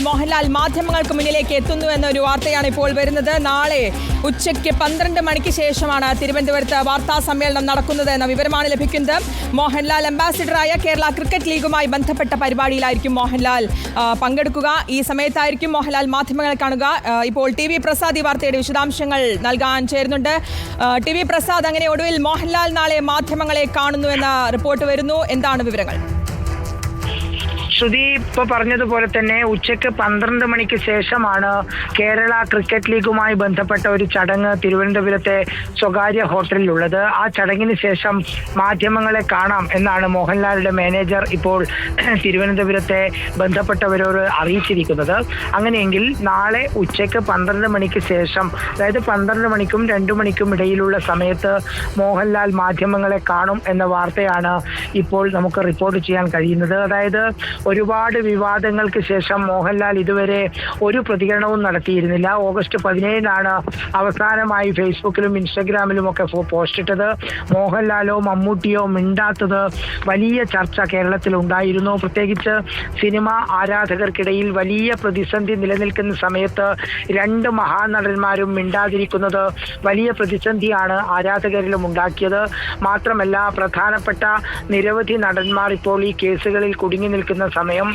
മോഹൻലാൽ മാധ്യമങ്ങൾക്ക് മുന്നിലേക്ക് എത്തുന്നു എന്നൊരു വാർത്തയാണ് ഇപ്പോൾ വരുന്നത്. നാളെ ഉച്ചയ്ക്ക് 12 മണിക്ക് ശേഷമാണ് തിരുവനന്തപുരത്ത് വാർത്താ സമ്മേളനം നടക്കുന്നത് എന്ന വിവരമാണ് ലഭിക്കുന്നത്. മോഹൻലാൽ അംബാസിഡറായ കേരള ക്രിക്കറ്റ് ലീഗുമായി ബന്ധപ്പെട്ട പരിപാടിയിലായിരിക്കും മോഹൻലാൽ പങ്കെടുക്കുക. ഈ സമയത്തായിരിക്കും മോഹൻലാൽ മാധ്യമങ്ങളെ കാണുക. ഇപ്പോൾ ടി വി പ്രസാദ് ഈ വാർത്തയുടെ വിശദാംശങ്ങൾ നൽകാൻ ചേരുന്നുണ്ട്. ടി വി പ്രസാദ്, അങ്ങനെ ഒടുവിൽ മോഹൻലാൽ നാളെ മാധ്യമങ്ങളെ കാണുന്നു എന്ന റിപ്പോർട്ട് വരുന്നു. എന്താണ് വിവരങ്ങൾ? ശ്രുതി ഇപ്പൊ പറഞ്ഞതുപോലെ തന്നെ ഉച്ചയ്ക്ക് 12 മണിക്ക് ശേഷമാണ് കേരള ക്രിക്കറ്റ് ലീഗുമായി ബന്ധപ്പെട്ട ഒരു ചടങ്ങ് തിരുവനന്തപുരത്തെ സ്വകാര്യ ഹോട്ടലിലുള്ളത്. ആ ചടങ്ങിന് ശേഷം മാധ്യമങ്ങളെ കാണാം എന്നാണ് മോഹൻലാലിന്റെ മാനേജർ ഇപ്പോൾ തിരുവനന്തപുരത്തെ ബന്ധപ്പെട്ടവരോട് അറിയിച്ചിരിക്കുന്നത്. അങ്ങനെയെങ്കിൽ നാളെ ഉച്ചയ്ക്ക് 12 മണിക്ക് ശേഷം, അതായത് 12 മണിക്കും 2 മണിക്കും ഇടയിലുള്ള സമയത്ത് മോഹൻലാൽ മാധ്യമങ്ങളെ കാണും എന്ന വാർത്തയാണ് ഇപ്പോൾ നമുക്ക് റിപ്പോർട്ട് ചെയ്യാൻ കഴിയുന്നത്. അതായത് ഒരുപാട് വിവാദങ്ങൾക്ക് ശേഷം മോഹൻലാൽ ഇതുവരെ ഒരു പ്രതികരണവും നടത്തിയിരുന്നില്ല. ഓഗസ്റ്റ് 17 അവസാനമായി ഫേസ്ബുക്കിലും ഇൻസ്റ്റഗ്രാമിലും ഒക്കെ പോസ്റ്റ് ഇട്ടത്. മോഹൻലാലോ മമ്മൂട്ടിയോ മിണ്ടാത്തത് വലിയ ചർച്ച കേരളത്തിൽ ഉണ്ടായിരുന്നു. പ്രത്യേകിച്ച് സിനിമ ആരാധകർക്കിടയിൽ വലിയ പ്രതിസന്ധി നിലനിൽക്കുന്ന സമയത്ത് 2 മഹാനടന്മാരും മിണ്ടാതിരിക്കുന്നത് വലിയ പ്രതിസന്ധിയാണ് ആരാധകരിലും ഉണ്ടാക്കിയത്. മാത്രമല്ല, പ്രധാനപ്പെട്ട നിരവധി നടന്മാർ ഇപ്പോൾ ഈ കേസുകളിൽ കുടുങ്ങി നിൽക്കുന്ന സമയം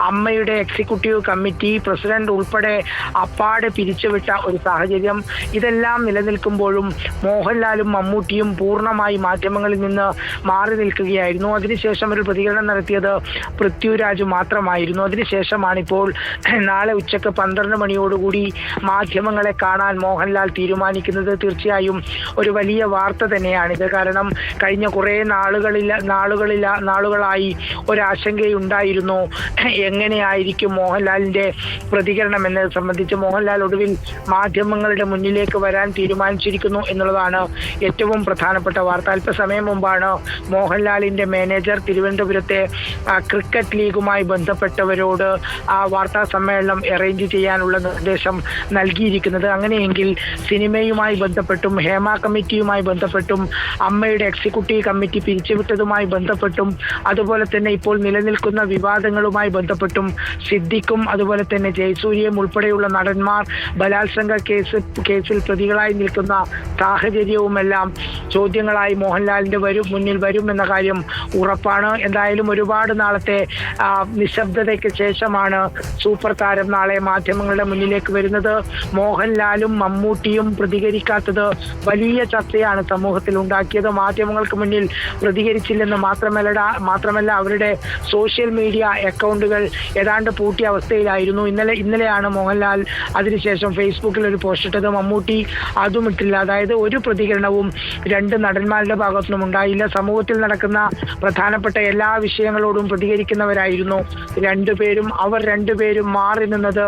അമ്മയുടെ എക്സിക്യൂട്ടീവ് കമ്മിറ്റി പ്രസിഡന്റ് ഉൾപ്പെടെ അപ്പാടെ പിരിച്ചുവിട്ട ഒരു സാഹചര്യം. ഇതെല്ലാം നിലനിൽക്കുമ്പോഴും മോഹൻലാലും മമ്മൂട്ടിയും പൂർണ്ണമായി മാധ്യമങ്ങളിൽ നിന്ന് മാറി നിൽക്കുകയായിരുന്നു. അതിനുശേഷം ഒരു പ്രതികരണം നടത്തിയത് പൃഥ്വിരാജ് മാത്രമായിരുന്നു. അതിനുശേഷമാണ് ഇപ്പോൾ നാളെ ഉച്ചയ്ക്ക് 12 മണിയോടുകൂടി മാധ്യമങ്ങളെ കാണാൻ മോഹൻലാൽ തീരുമാനിക്കുന്നത്. തീർച്ചയായും ഒരു വലിയ വാർത്ത തന്നെയാണിത്. കാരണം കഴിഞ്ഞ കുറേ നാളുകളായി ഒരാശങ്കയുണ്ടായിരുന്നു, എങ്ങനെയായിരിക്കും മോഹൻലാലിന്റെ പ്രതികരണം എന്നത് സംബന്ധിച്ച്. മോഹൻലാൽ ഒടുവിൽ മാധ്യമങ്ങളുടെ മുന്നിലേക്ക് വരാൻ തീരുമാനിച്ചിരിക്കുന്നു എന്നുള്ളതാണ് ഏറ്റവും പ്രധാനപ്പെട്ട വാർത്ത. അല്പസമയം മുമ്പാണ് മോഹൻലാലിന്റെ മാനേജർ തിരുവനന്തപുരത്തെ ക്രിക്കറ്റ് ലീഗുമായി ബന്ധപ്പെട്ടവരോട് ആ വാർത്താ സമ്മേളനം അറേഞ്ച് ചെയ്യാനുള്ള നിർദ്ദേശം നൽകിയിരിക്കുന്നത്. അങ്ങനെയെങ്കിൽ സിനിമയുമായി ബന്ധപ്പെട്ടും ഹേമ കമ്മിറ്റിയുമായി ബന്ധപ്പെട്ടും അമ്മയുടെ എക്സിക്യൂട്ടീവ് കമ്മിറ്റി പിരിച്ചുവിട്ടതുമായി ബന്ധപ്പെട്ടും അതുപോലെ തന്നെ ഇപ്പോൾ നിലനിൽക്കുന്ന വിവാദങ്ങളുമായി ബന്ധപ്പെട്ടും സിദ്ദിഖും അതുപോലെ തന്നെ ജയസൂര്യയും ഉൾപ്പെടെയുള്ള നടന്മാർ ബലാത്സംഗ കേസിൽ പ്രതികളായി നിൽക്കുന്ന സാഹചര്യവുമെല്ലാം ചോദ്യങ്ങളായി മോഹൻലാലിന്റെ മുന്നിൽ വരും എന്ന കാര്യം ഉറപ്പാണ്. എന്തായാലും ഒരുപാട് നാളത്തെ നിശബ്ദതയ്ക്ക് ശേഷമാണ് സൂപ്പർ താരം നാളെ മാധ്യമങ്ങളുടെ മുന്നിലേക്ക് വരുന്നത്. മോഹൻലാലും മമ്മൂട്ടിയും പ്രതികരിക്കാത്തത് വലിയ ചർച്ചയാണ് സമൂഹത്തിൽ ഉണ്ടാക്കിയത്. മാധ്യമങ്ങൾക്ക് മുന്നിൽ പ്രതികരിച്ചില്ലെന്ന് മാത്രമല്ല അവരുടെ സോഷ്യൽ മീഡിയ അക്കൗണ്ടുകൾ ഏതാണ്ട് പൂട്ടിയ അവസ്ഥയിലായിരുന്നു. ഇന്നലെയാണ് മോഹൻലാൽ അതിനുശേഷം ഫേസ്ബുക്കിൽ ഒരു പോസ്റ്റ് ഇട്ടത്. മമ്മൂട്ടി അതും ഇട്ടില്ല. അതായത് ഒരു പ്രതികരണവും 2 നടന്മാരുടെ ഭാഗത്തുനിന്നും ഉണ്ടായില്ല. സമൂഹത്തിൽ നടക്കുന്ന പ്രധാനപ്പെട്ട എല്ലാ വിഷയങ്ങളോടും പ്രതികരിക്കുന്നവരായിരുന്നു രണ്ടുപേരും. അവർ രണ്ടുപേരും മാറി നിന്നത്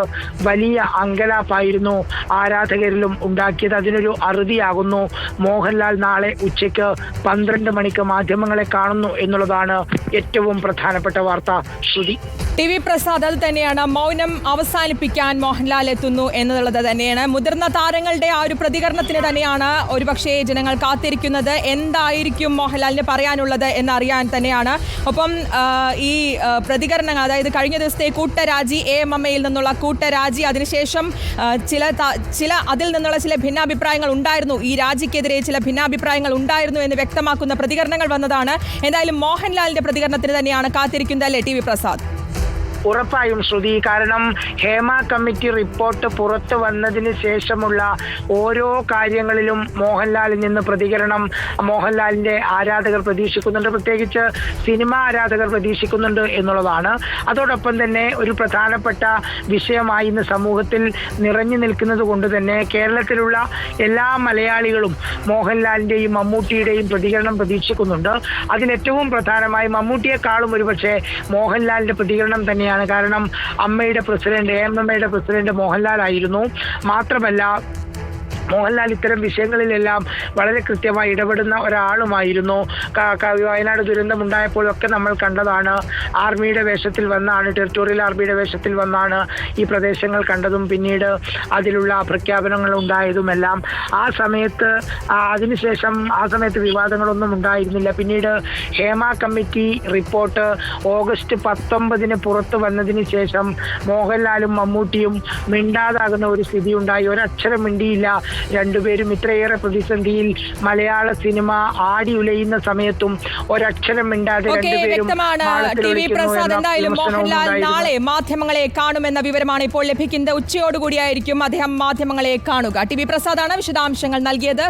വലിയ അങ്കലാപ്പായിരുന്നു ആരാധകരിലും ഉണ്ടാക്കിയത്. അതിനൊരു അറുതിയാകുന്നു മോഹൻലാൽ നാളെ ഉച്ചയ്ക്ക് 12 മണിക്ക് മാധ്യമങ്ങളെ കാണുന്നു എന്നുള്ളതാണ് ഏറ്റവും പ്രധാനപ്പെട്ട വാർത്ത. ശ്രുതി, ടി വി പ്രസാദ്, അത് തന്നെയാണ്, മൗനം അവസാനിപ്പിക്കാൻ മോഹൻലാൽ എത്തുന്നു എന്നുള്ളത് തന്നെയാണ്. മുതിർന്ന താരങ്ങളുടെ ആ ഒരു പ്രതികരണത്തിന് തന്നെയാണ് ഒരുപക്ഷെ ജനങ്ങൾ കാത്തിരിക്കുന്നത്. എന്തായിരിക്കും മോഹൻലാലിന് പറയാനുള്ളത് എന്നറിയാൻ തന്നെയാണ്. ഒപ്പം ഈ പ്രതികരണങ്ങൾ, അതായത് കഴിഞ്ഞ ദിവസത്തെ കൂട്ടരാജി, AMMയിൽ നിന്നുള്ള കൂട്ടരാജി, അതിനുശേഷം ചില അതിൽ നിന്നുള്ള ചില ഭിന്നാഭിപ്രായങ്ങൾ ഉണ്ടായിരുന്നു, ഈ രാജിക്കെതിരെ ചില ഭിന്നാഭിപ്രായങ്ങൾ ഉണ്ടായിരുന്നു എന്ന് വ്യക്തമാക്കുന്ന പ്രതികരണങ്ങൾ വന്നതാണ്. എന്തായാലും മോഹൻലാലിന്റെ പ്രതികരണത്തിന് തന്നെയാണ് കാത്തിരിക്കുന്നത്, അല്ലേ ടി വി പ്രസാദ്? ഉറപ്പായും ശ്രുതി. കാരണം ഹേമ കമ്മിറ്റി റിപ്പോർട്ട് പുറത്തു വന്നതിന് ശേഷമുള്ള ഓരോ കാര്യങ്ങളിലും മോഹൻലാലിൽ നിന്ന് പ്രതികരണം മോഹൻലാലിന്റെ ആരാധകർ പ്രതീക്ഷിക്കുന്നുണ്ട്. പ്രത്യേകിച്ച് സിനിമ ആരാധകർ പ്രതീക്ഷിക്കുന്നുണ്ട് എന്നുള്ളതാണ്. അതോടൊപ്പം തന്നെ ഒരു പ്രധാനപ്പെട്ട വിഷയമായി ഇന്ന് സമൂഹത്തിൽ നിറഞ്ഞു നിൽക്കുന്നത് കൊണ്ട് തന്നെ കേരളത്തിലുള്ള എല്ലാ മലയാളികളും മോഹൻലാലിന്റെയും മമ്മൂട്ടിയുടെയും പ്രതികരണം പ്രതീക്ഷിക്കുന്നുണ്ട്. അതിലേറ്റവും പ്രധാനമായി മമ്മൂട്ടിയെക്കാളും ഒരുപക്ഷെ മോഹൻലാലിന്റെ പ്രതികരണം തന്നെയാണ്. കാരണം അമ്മയുടെ പ്രസിഡന്റ്, AMMയുടെ പ്രസിഡന്റ് മോഹൻലാൽ ആയിരുന്നു. മാത്രമല്ല മോഹൻലാൽ ഇത്തരം വിഷയങ്ങളിലെല്ലാം വളരെ കൃത്യമായി ഇടപെടുന്ന ഒരാളുമായിരുന്നു. വയനാട് ദുരന്തമുണ്ടായപ്പോഴൊക്കെ നമ്മൾ കണ്ടതാണ്. ആർമിയുടെ വേഷത്തിൽ വന്നാണ്, ടെറിട്ടോറിയൽ ആർമിയുടെ വേഷത്തിൽ വന്നാണ് ഈ പ്രദേശങ്ങൾ കണ്ടതും പിന്നീട് അതിലുള്ള പ്രഖ്യാപനങ്ങൾ ഉണ്ടായതുമെല്ലാം. ആ സമയത്ത് അതിനുശേഷം ആ സമയത്ത് വിവാദങ്ങളൊന്നും ഉണ്ടായിരുന്നില്ല. പിന്നീട് ഹേമ കമ്മിറ്റി റിപ്പോർട്ട് ഓഗസ്റ്റ് 19 പുറത്തു വന്നതിന് ശേഷം മോഹൻലാലും മമ്മൂട്ടിയും മിണ്ടാതാകുന്ന ഒരു സ്ഥിതി ഉണ്ടായി. ഒരക്ഷരം മിണ്ടിയില്ല രണ്ടുപേരും. ഇത്രയേറെ പ്രതിസന്ധിയിൽ മലയാള സിനിമ ആടി ഉലയുന്ന സമയത്തും ഒരക്ഷരം മിണ്ടാതെ രണ്ടുപേരും മോഹൻലാൽ നാളെ മാധ്യമങ്ങളെ കാണുമെന്ന വിവരമാണ് ഇപ്പോൾ ലഭിക്കുന്നത്. ഉച്ചയോടുകൂടിയായിരിക്കും അദ്ദേഹം മാധ്യമങ്ങളെ കാണുക. ടി വി പ്രസാദാണ് വിശദാംശങ്ങൾ നൽകിയത്.